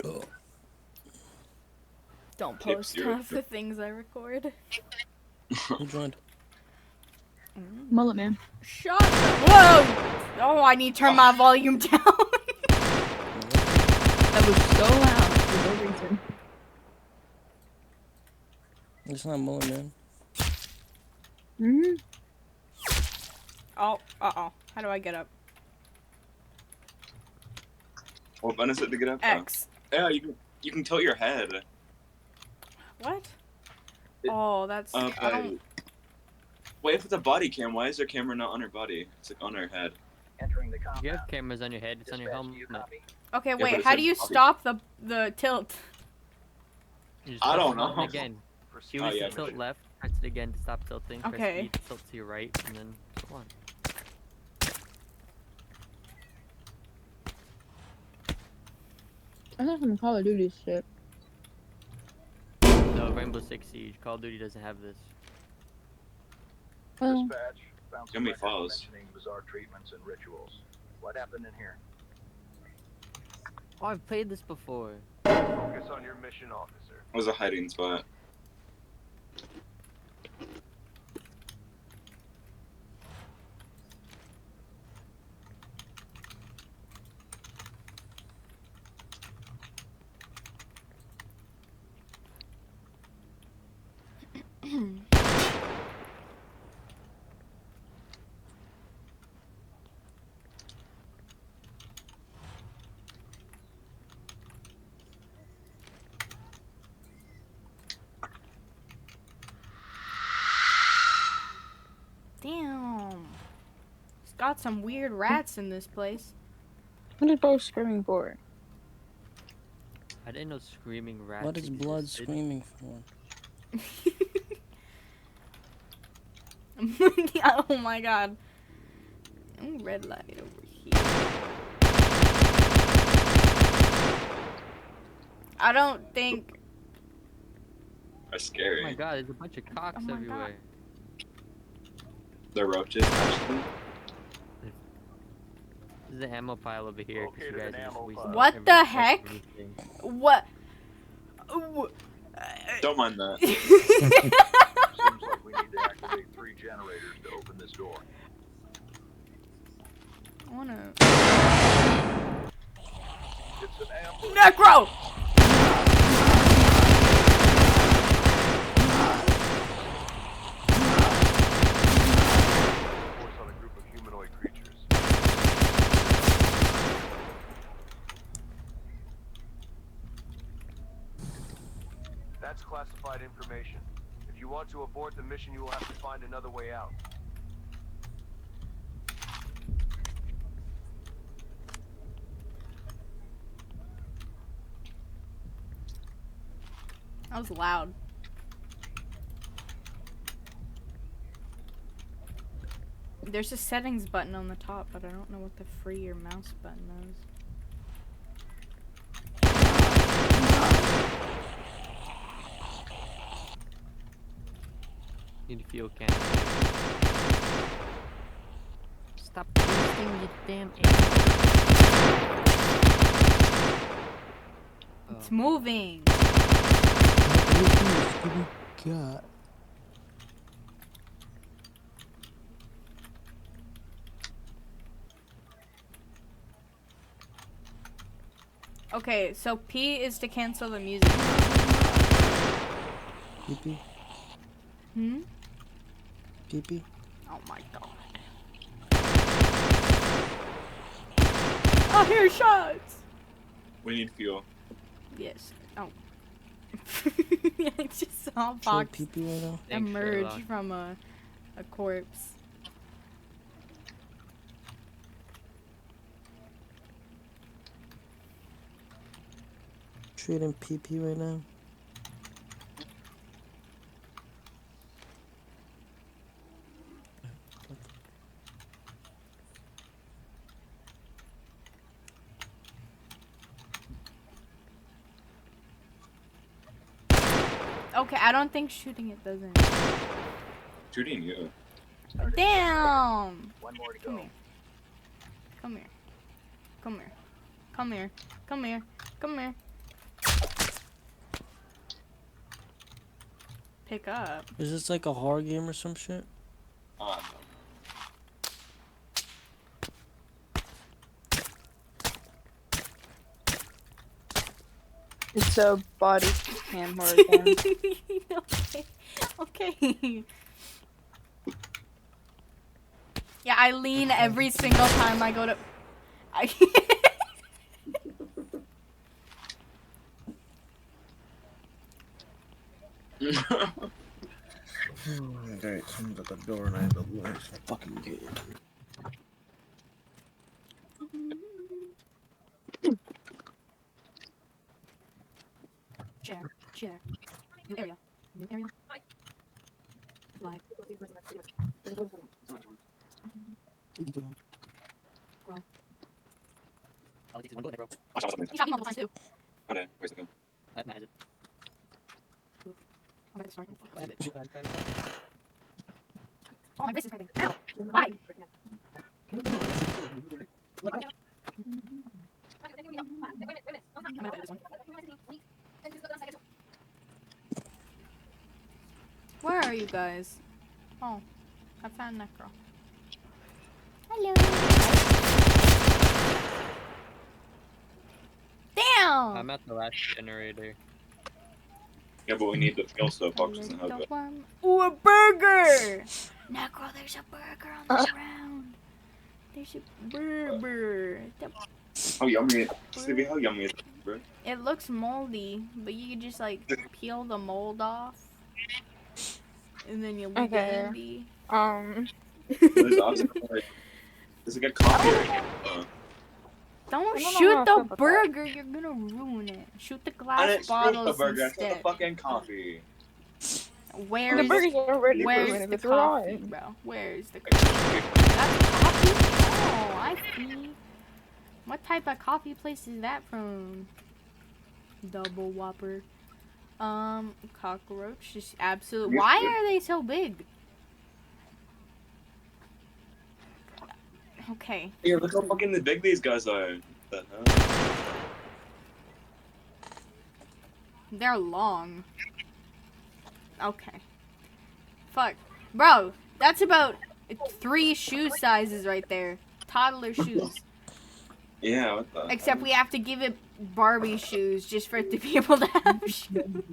so don't post half the things I record. Who joined? Mulletman. Shut up! Whoa! Oh, I need to turn my volume down. That was so loud for no reason. It's not Mulletman. Oh, uh-oh. How do I get up? What button is it to get up? X. Yeah, you can tilt your head. What? Oh, that's... I don't... Wait, if it's a body cam, why is their camera not on her body? It's like on her head. You have cameras on your head, it's on your helmet. Okay, Yeah, wait, but how it do you says stop the tilt? You just I press don't the button know. Again. You Oh, use yeah, to tilt left, press it again to stop tilting, Okay. press E to tilt to your right, and then go on. I saw some Call of Duty shit. No, Rainbow Six Siege, Call of Duty doesn't have this. Well, How many files? Bizarre treatments and rituals. What happened in here? Oh, I've played this before. Focus on your mission, officer. It was a hiding spot. Damn. It's got some weird rats in this place. what is bro screaming for? I didn't know screaming rats What is blood existed. screaming for? Oh my god. Ooh, red light over here. I don't think... That's Oh scary. my god, there's a bunch of cocks Oh my God. everywhere. The roaches, actually. There's an ammo pile over here, because you Located guys an are just ammo wasting pile. What every the fucking heck? thing. What? Don't mind that. Seems like we need to activate 3 generators to open this door. I wanna... It's an ambush. Necro! Force on a group of humanoid creatures. That's classified information. If you want to abort the mission, you will have to find another way out. That was loud. There's a settings button on the top, but I don't know what the free your mouse button is. Need a fuel can. Stop boosting your damn It's moving. God. Okay, so P is to cancel the music. Pee-pee? Hmm? Pee-pee? Oh my god. I hear shots! We need fuel. Yes. Oh. I just saw a Show box pee-pee right now? Thanks, emerge Sherlock. from a corpse. Trading pee-pee right now? Okay, I don't think shooting it doesn't. Shooting you. Damn! One more to Come go. here. Come here. Come here. Come here. Come here. Come here. Pick up. Is this like a horror game or some shit? No. It's a body cam horror game. Okay. Okay. Yeah, I lean every single time I go to. Alright, someone's at the door and I have to learn some fucking game. Check. Check. New area. New area. Fly. I'll take one bullet, bro. Watch out, something. He shot me multiple times too. Okay, where's the gun? That has it. I'm gonna start. Bad bitch. Oh, my wrist is hurting. Ow! Why? I'm gonna play this one. Where are you guys? Oh, I found Necro. Hello. Damn! I'm at the last generator. Yeah, but we need the fuel so Fox doesn't have it. Ooh, a burger! Necro, there's a burger on the ground. There's a burger. How yummy! Stevie, how yummy is it, bro? It looks moldy, but you can just like peel the mold off, and then you leave it Okay. empty. There's also, like, there's like a coffee right here. Don't I don't know shoot how I the feel about that. burger, you're gonna ruin it. Shoot the I glass didn't shoot bottles the burger, I shot instead. the fucking coffee. Where's The burger's already where's ruined. the It's raw. coffee, bro? Where's the coffee? That's coffee? Oh, I see. What type of coffee place is that from? Double Whopper. Cockroach. Just absolute. Why are they so big? Okay. Yeah, look how fucking big these guys are. What the hell? They're long. Okay. Fuck. Bro, that's about 3 shoe sizes right there. Toddler shoes. Yeah, what the Except hell? we have to give it Barbie shoes just for it to be able to have shoes.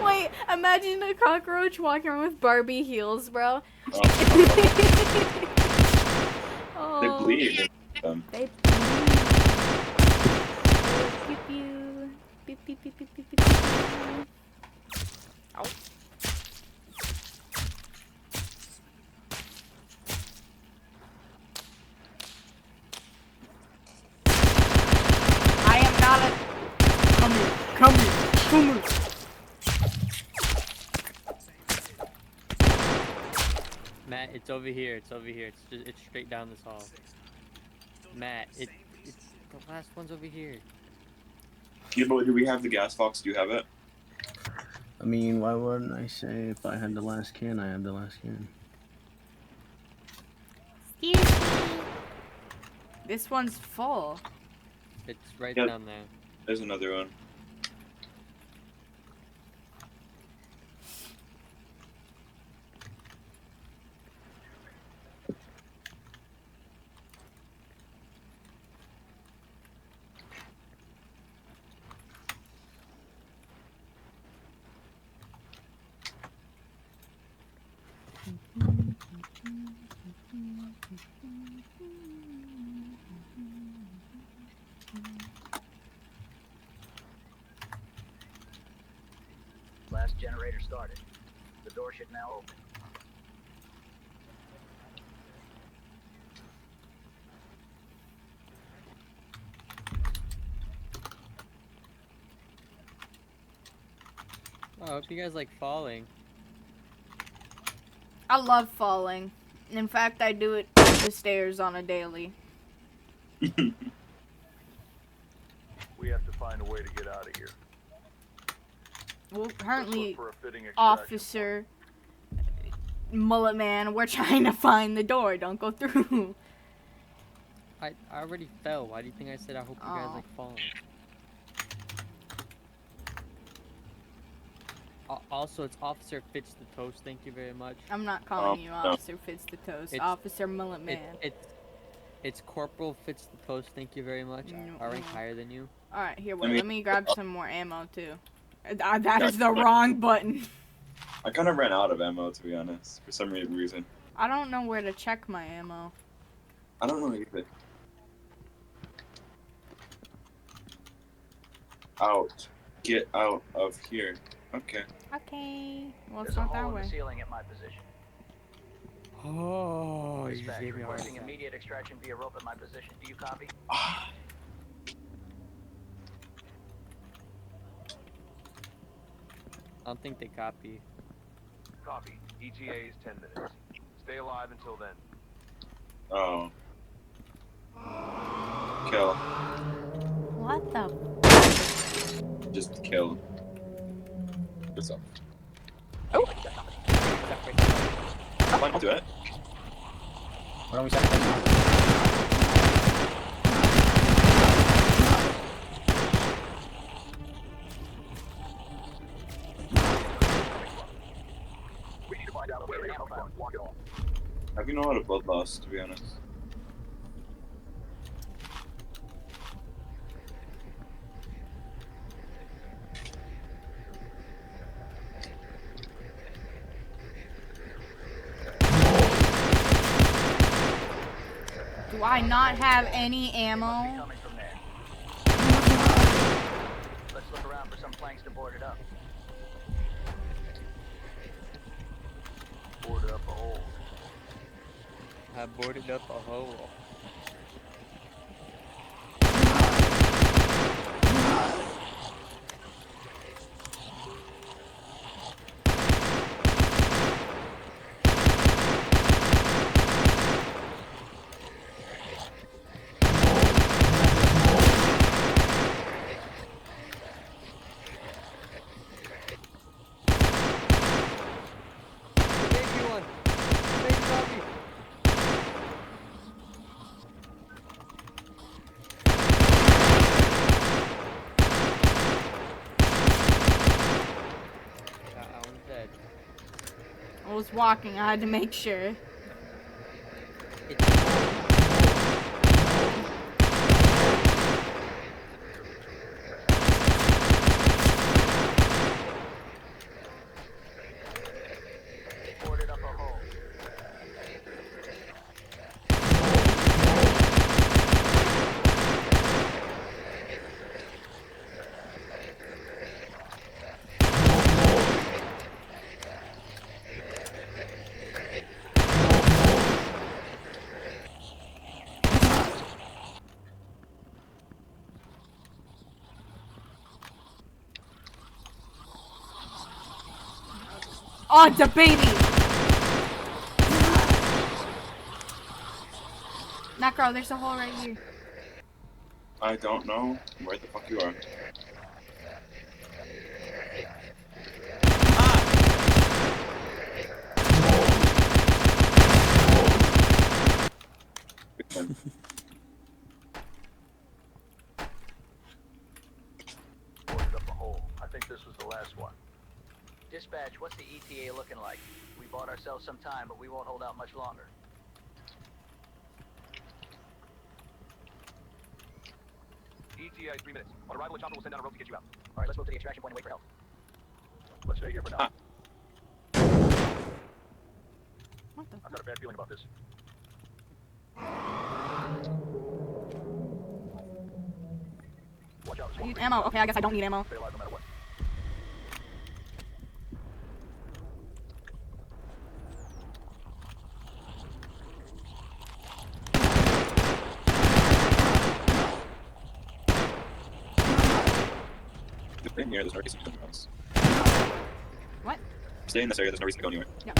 Wait, imagine a cockroach walking around with Barbie heels, bro. Oh, they Oh, bleed. They bleed. Pew pew. Pew pew pew pew pew pew. Ow. I am not a. Come here. Come here. Come here. Matt, it's over here. It's over here. It's straight down this hall. Matt, it's the last one's over here. Yeah, but do we have the gas box? Do you have it? I mean, why wouldn't I say if I had the last can, I have the last can? Excuse me. This one's full. It's right Yep. down there. There's another one. Last generator started. The door should now open. Oh, I hope you guys like falling. I love falling. In fact, I do it up the stairs on a daily. We have to find a way to get out of here. Well, Let's apparently, look for a fitting extraction Officer Mulletman, we're trying to find the door. Don't go through. I already fell. Why do you think I said I hope you guys Oh. like falling? Also, it's Officer Fitz the Toast. Thank you very much. I'm not calling you no. Officer Fitz the Toast. It's- Officer Mulletman. It's Corporal Fitz the Toast. Thank you very much. I rank higher than you. Alright, here, I wait. mean- Let me grab some more ammo, too. That is the wrong button. I kind of ran out of ammo, to be honest, for some reason. I don't know where to check my ammo. I don't know either. Out. Get out of here. Okay. Okay. Well, it's There's a not that hole in way. the ceiling at my position. Oh, you just Dispatch, gave me a heart requesting attack. immediate extraction via rope at my position. Do you copy? I don't think they copy. Copy. ETA is 10 minutes. Stay alive until then. Oh. Kill. What the? Just kill. What's up? Come on, do it. Why don't we sacrifice now? We need to find out where the ammo found. Walk it off. I have you know how to blood loss, to be honest. Do I not have any ammo? Coming from there. Let's look around for some planks to board it up. Board up a hole. I boarded up a hole. I gave you one. Thank you, Bobby. That one's dead. I was walking. I had to make sure. Boarded up a hole. Oh, it's a baby! Necro, there's a hole right here. I don't know where the fuck you are. Good. Boarded up a hole. I think this was the last one. Dispatch, what's the ETA looking like? We bought ourselves some time, but we won't hold out much longer. ETA is 3 minutes. On arrival, a chopper will send down a rope to get you out. All right, let's move to the extraction point and wait for help. Let's stay here for now. What the? I've got a bad feeling about this. Watch out. I need ammo. Okay, I guess I don't need ammo. Stay alive no matter what. Stay in here, there's no reason to go anywhere else. What? Stay in this area, there's no reason to go anywhere. Yeah.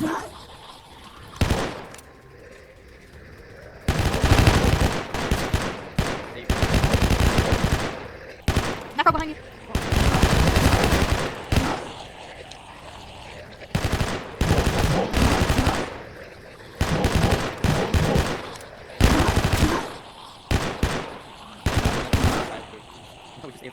Macro behind you. No, just aim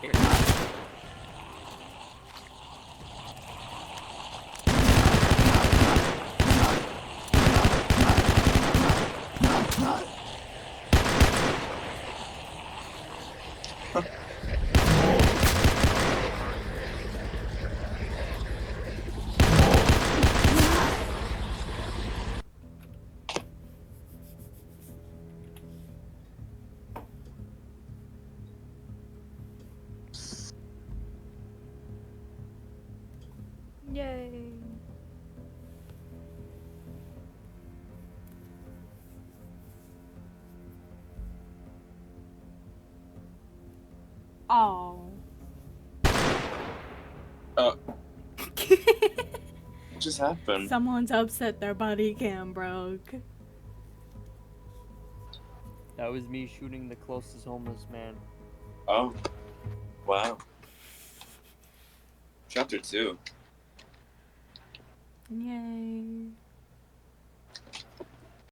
Yay. Oh. What just happened? Someone's upset their body cam broke. That was me shooting the closest homeless man. Oh. Wow. Chapter 2. Yay.